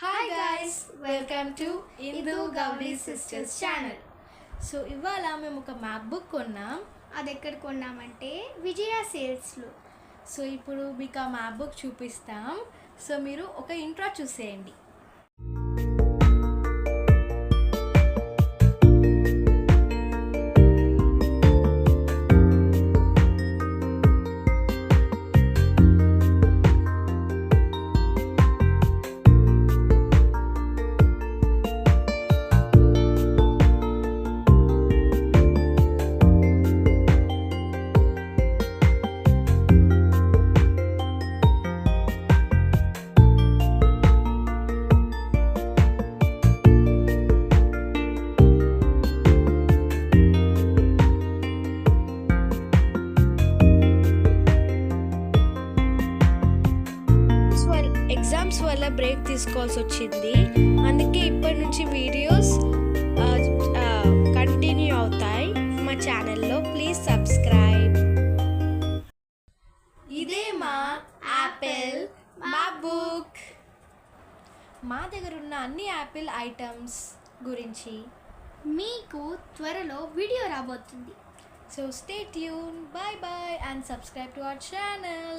Hi guys, welcome to Indu Gauri sisters channel. So ఇవాళ మేము ఒక మ్యాప్ బుక్ కొన్నాం. అది ఎక్కడ కొన్నామంటే విజయ సేల్స్లో. సో ఇప్పుడు మీకు ఆ మ్యాప్ బుక్ చూపిస్తాం. సో మీరు ఒక ఇంట్రో చూసేయండి. ఎగ్జామ్స్ వల్ల బ్రేక్ తీసుకోవాల్సి వచ్చింది. అందుకే ఇప్పటి నుంచి వీడియోస్ కంటిన్యూ అవుతాయి మా ఛానల్లో. Please subscribe. ఇదే మా యాపిల్ మ్యాప్ బుక్. మా దగ్గర ఉన్న అన్ని యాపిల్ ఐటమ్స్ గురించి మీకు త్వరలో వీడియో రాబోతుంది. So stay tune. Bye bye and subscribe to our channel.